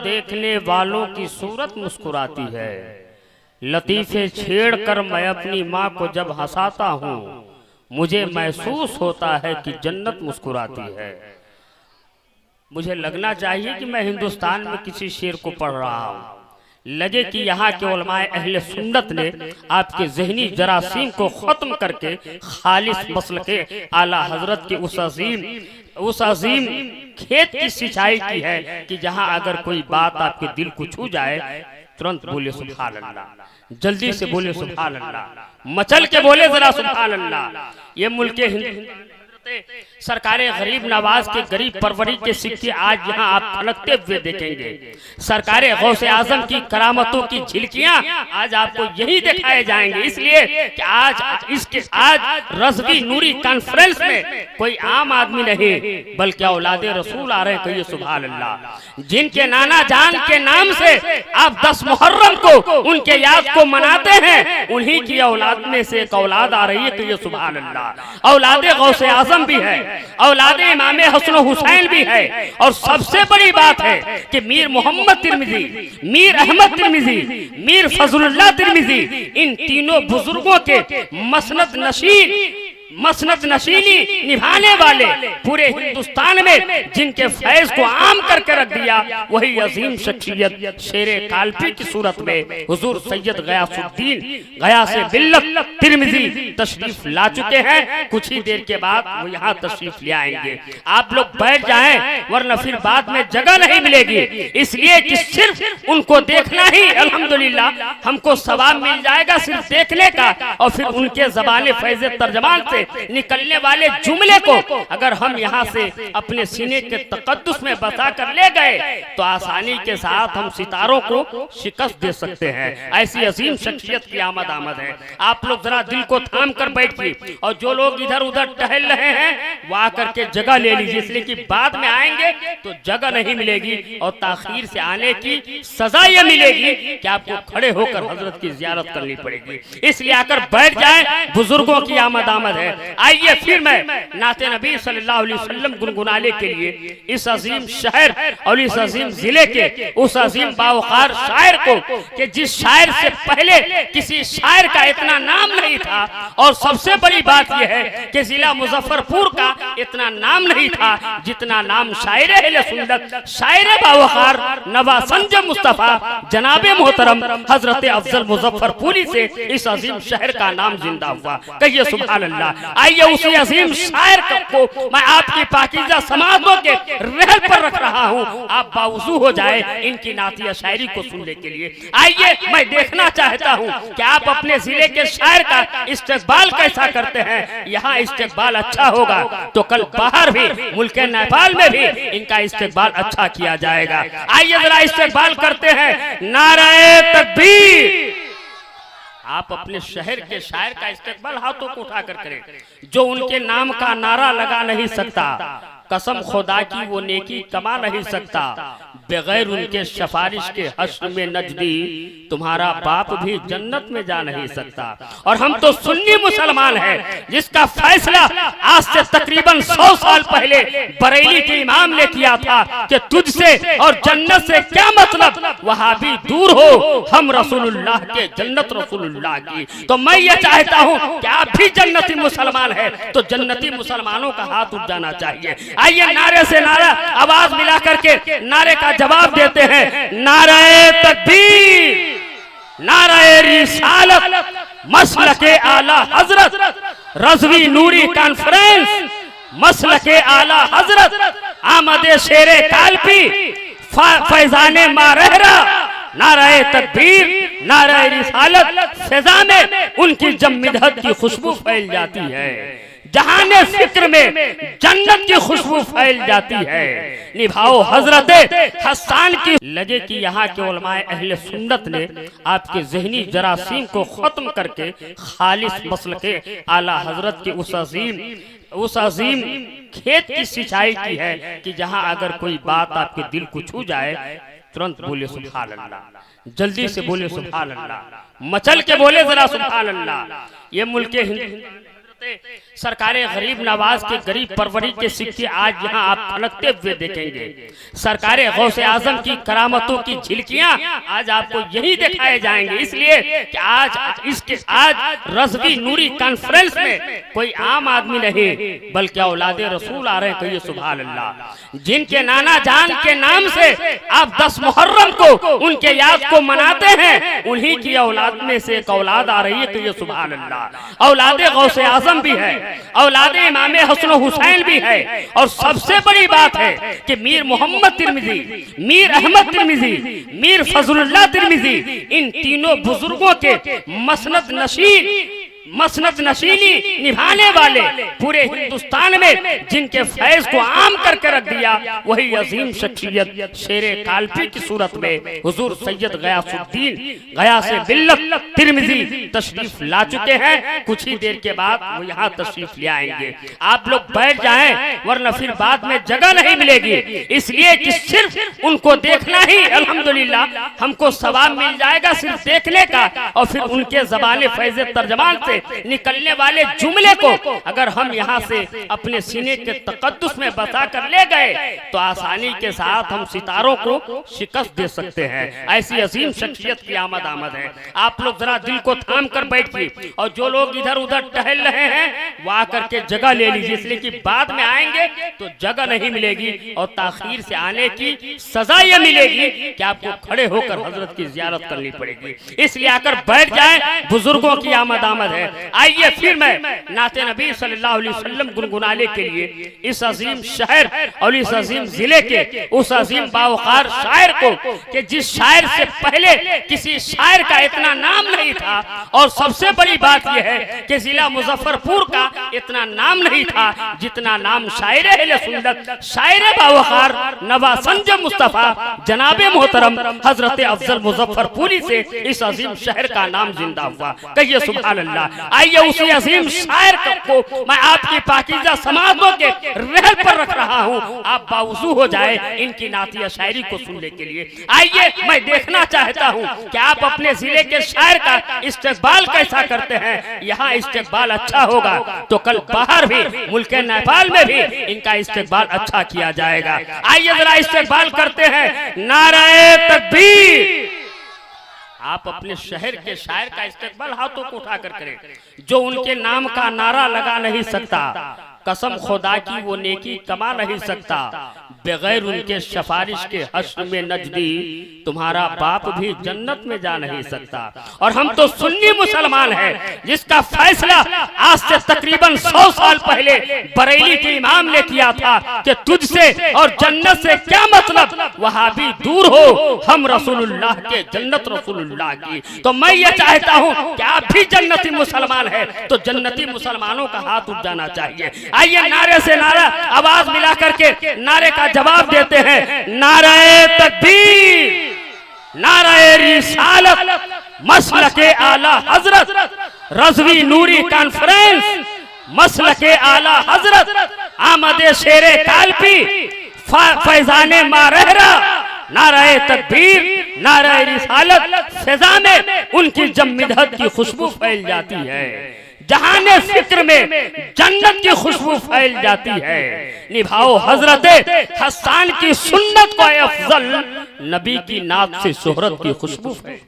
देखने वालों की सूरत मुस्कुराती है। लतीफे छेड़ कर मैं अपनी माँ को जब हंसाता हूँ, मुझे महसूस होता है कि जन्नत मुस्कुराती है। मुझे लगना चाहिए कि मैं हिंदुस्तान में किसी शेर को पढ़ रहा हूँ, लगे कि यहाँ के उलमाए अहले सुन्नत ने आपके ज़हनी जरासीम को ख़त्म करके खालिस मसल के आला हजरत के उस अजीम खेत की सिंचाई की है कि जहाँ अगर कोई बात आपके दिल को छू जाए, तुरंत बोले सुभान अल्लाह, जल्दी से बोले सुभान अल्लाह, मचल के बोले जरा सुभान अल्लाह। ये मुल्क सरकारे गरीब नवाज के गरीब परवरी के सिक्के आज यहाँ आप फलकते हुए देखेंगे। सरकारे गौसे आजम की करामतों की झिलकियां आज आपको यही दिखाए जाएंगे, इसलिए कि आज रज़वी नूरी कॉन्फ्रेंस में कोई आम आदमी नहीं बल्कि औलादे रसूल आ रहे हैं। कहिए सुभान अल्लाह। जिनके नाना जान के नाम से आप 10 मुहर्रम को उनके याद को मनाते हैं, उन्हीं की औलाद में से एक औलाद आ रही है। कहिए सुभान अल्लाह। औलादे गौसे आजम भी है, औलादे इमाम हसन हुसैन भी है, और सबसे बड़ी बात है कि मीर मोहम्मद तिरमिजी, मीर अहमद तिरमिजी, मीर फजलुल्लाह तिरमिजी, इन तीनों बुजुर्गों के मसनद नशीनी निभाने वाले पूरे हिंदुस्तान में जिनके फैज को आम करके रख दिया, वही अजीम शख्सियत शेरे काल्पी की सूरत में हुजूर सैयद गयासुद्दीन गयासे बिल्लत तिरमिजी तशरीफ ला चुके हैं। कुछ ही देर के बाद वो यहाँ तशरीफ ले आएंगे। आप लोग बैठ जाएं, वरना फिर बाद में जगह नहीं मिलेगी। इसलिए कि सिर्फ उनको देखना ही अल्हम्दुलिल्लाह हमको सवाब मिल जाएगा सिर्फ देखने का, और फिर उनके ज़बाने फैज़ तर्जमान से निकलने वाले जुमले को अगर हम यहाँ से अपने सीने के तकद्दुस में बसा कर ले गए तो आसानी के साथ हम सितारों को शिकस्त दे सकते हैं। ऐसी अजीम शख्सियत की आमद है। आप लोग जरा दिल को थाम कर बैठिए, और जो लोग इधर उधर टहल रहे हैं वो आकर के जगह ले लीजिए, इसलिए कि बाद में आएंगे तो जगह नहीं मिलेगी और ताखीर से आने की सजा ये मिलेगी कि आपको खड़े होकर हजरत की जियारत करनी पड़ेगी। इसलिए आकर बैठ जाए, बुजुर्गों की आमद है। आइए फिर मैं नाते नबी सल्लल्लाहु अलैहि वसल्लम गुनगुनाने के लिए इस अजीम शहर और इस अजीम जिले के उस अजीम बावकार शायर को, कि जिस शायर से पहले किसी शायर का इतना नाम नहीं था, और सबसे बड़ी बात यह है कि जिला मुजफ्फरपुर का इतना नाम नहीं था जितना नाम शायर अहले सुन्नत, शायर बावकार नवासंज मुस्तफा जनाबे मोहतरम हजरत अफजल मुजफ्फरपुरी से इस अजीम शहर का नाम जिंदा हुआ। कहिए सुभान अल्लाह। आइए उसी अजीम शायर को मैं आपकी पाकीज़ा समाजों के रहल पर रख रहा हूँ, आप बावजू हो जाए इनकी नातिया शायरी को सुनने के लिए। आइए मैं देखना चाहता हूँ कि आप अपने जिले के शायर का इस्तेकबाल कैसा करते हैं। यहाँ इस्तेकबाल अच्छा होगा तो कल बाहर भी मुल्क नेपाल में भी इनका इस्तेकबाल अच्छा किया जाएगा। आइए जरा इस्तेकबाल करते हैं। नारे तकबीर। आप अपने शहर के शायर का इस्तेकबाल हाथों को उठाकर करें। जो उनके नाम का नारा लगा नहीं सकता, कसम खुदा की वो नेकी कमा नहीं सकता, बगैर उनके सिफारिश के हश्र में नजदी तुम्हारा बाप भी जन्नत में जा नहीं सकता। और हम तो सुन्नी मुसलमान हैं, जिसका फैसला आज से तकरीबन 100 साल पहले बरेली के इमाम ने किया था कि तुझसे और जन्नत से क्या मतलब, वहां भी दूर हो, हम रसूलुल्लाह के जन्नत रसूलुल्लाह की। तो मैं ये चाहता हूँ कि आप भी जन्नती मुसलमान हैं तो जन्नती मुसलमानों का हाथ उठ जाना चाहिए। आइए नारे से नारा आवाज मिला करके नारे का जवाब देते हैं। नारे तकबीर, नारे रिसालत, मसलके आला हजरत, रज़वी नूरी कॉन्फ्रेंस, मसलके आला हजरत, आमदे शेरे काल्पी, फैजाने मारहरा, नारे तकबीर, नारे रिसालत, फिजा में उनकी जब मिदहत की खुशबू फैल जाती है, जहाने फिक्र में जन्नत की खुशबू फैल जाती है। निभाओ हजरत हसन की। लगे कि यहाँ के उलमाए अहले सुन्नत ने आपके ज़हनी जरासीम को ख़त्म करके खालिस मसल के आला हजरत के उस अजीम खेत की सिंचाई की है कि जहाँ अगर कोई बात आपके दिल को छू जाए, तुरंत बोले सुभान अल्लाह, जल्दी से बोले सुभान अल्लाह, मचल के बोले जरा सुभान अल्लाह। ये मुल्क सरकारे गरीब नवाज के गरीब परवरी के सिक्के आज यहाँ आप फलकते हुए देखेंगे। सरकारे गौसे आजम की करामतों की झिलकियां आज आपको यही दिखाए जाएंगे, इसलिए कि आज रज़वी नूरी कॉन्फ्रेंस में कोई आम आदमी नहीं बल्कि औलादे रसूल आ रहे हैं। कहिए सुभान अल्लाह। जिनके नाना जान के नाम से आप 10 मुहर्रम को उनके याद को मनाते हैं, उन्हीं की औलाद में से एक औलाद आ रही है। कहिए सुभान अल्लाह। औलादे गौसे आजम भी है, औलादे इमाम हसन हुसैन भी है, और सबसे बड़ी बात है कि मीर मोहम्मद तिरमिजी, मीर अहमद तिरमिजी, मीर फजलुल्लाह तिरमिजी, इन तीनों बुजुर्गों के मसनद नशीनी निभाने वाले पूरे हिंदुस्तान में जिनके फैज को आम करके रख दिया, वही अजीम शख्सियत शेरे काल्पी की सूरत में हुजूर सैयद गयासुद्दीन गयासे बिल्लत तिरमिजी तशरीफ ला चुके हैं। कुछ ही देर के बाद वो यहाँ तशरीफ ले आएंगे। आप लोग बैठ जाएं, वरना फिर बाद में जगह नहीं मिलेगी। इसलिए कि सिर्फ उनको देखना ही अल्हम्दुलिल्लाह हमको सवाब मिल जाएगा सिर्फ देखने का, और फिर उनके ज़बाने फैज़ तर्जमान से निकलने वाले जुमले को अगर हम यहाँ से अपने सीने के तकद्दुस में बसा कर ले गए तो आसानी के साथ हम सितारों को शिकस्त दे सकते हैं। ऐसी अजीम शख्सियत की आमद है। आप लोग जरा दिल को थाम कर बैठिए, और जो लोग इधर उधर टहल रहे हैं वो आकर के जगह ले लीजिए, इसलिए कि बाद में आएंगे तो जगह नहीं मिलेगी और ताखीर से आने की सजा ये मिलेगी कि आपको खड़े होकर हजरत की जियारत करनी पड़ेगी। इसलिए आकर बैठ जाए, बुजुर्गों की आमद है। आइए फिर मैं नाते नबी सल्लल्लाहु अलैहि वसल्लम गुनगुनाने के लिए इस अजीम शहर और इस अजीम जिले के उस अजीम बावकार शायर को, कि जिस शायर से पहले किसी शायर का इतना नाम नहीं था, और सबसे बड़ी बात यह है कि जिला मुजफ्फरपुर का इतना नाम नहीं था जितना नाम शायर अहले सुन्नत शायर बावकार नवासंज मुस्तफा जनाबे मोहतरम हजरत अफजल मुजफ्फरपुरी से इस अजीम शहर का नाम जिंदा हुआ। कहिए सुभान अल्लाह। आइए उसी अजीम शायर को मैं आपकी पाकीज़ा समाजों के रहल पर रख रहा हूँ, आप बावजू हो जाए इनकी नातिया शायरी को सुनने के लिए। आइए मैं देखना चाहता हूँ कि आप अपने जिले के शायर का इस्तेकबाल कैसा करते हैं। यहाँ इस्तेकबाल अच्छा होगा तो कल बाहर भी मुल्क नेपाल में भी इनका इस्तेकबाल अच्छा किया जाएगा। आइए जरा इस्तेकबाल करते हैं। नारे तकबीर। आप अपने शहर के शायर का इस्तेकबाल हाथों को उठाकर करें। जो उनके नाम का नारा लगा नहीं सकता, कसम खुदा की वो नेकी कमा नहीं सकता, बगैर उनके सिफारिश के हश्र में नजदी तुम्हारा बाप भी जन्नत में जा नहीं सकता। और हम तो सुन्नी मुसलमान हैं, जिसका फैसला आज से तकरीबन 100 साल पहले बरेली के इमाम ने किया था कि तुझसे और जन्नत से क्या मतलब, वहां भी दूर हो, हम रसूलुल्लाह के जन्नत रसूलुल्लाह की। तो मैं ये चाहता हूँ कि आप भी जन्नती मुसलमान हैं, तो जन्नती मुसलमानों का हाथ उठ जाना चाहिए। आइए नारे से नारा आवाज मिला करके नारे का जवाब देते हैं। नारे तकबीर, नारे रिसालत, मसलके आला हजरत, रज़वी नूरी कॉन्फ्रेंस, मसलके आला हजरत, आमदे शेरे काल्पी, फैजाने मारहरा, नारे तकबीर, नारे रिसालत, फिजा में उनकी जब मिदहत की खुशबू फैल जाती है, जहाने फिक्र में जन्नत की खुशबू फैल जाती है। निभाओ हजरत हसन की सुन्नत को अफजल, नबी की नात से शोहरत की खुशबू फैल।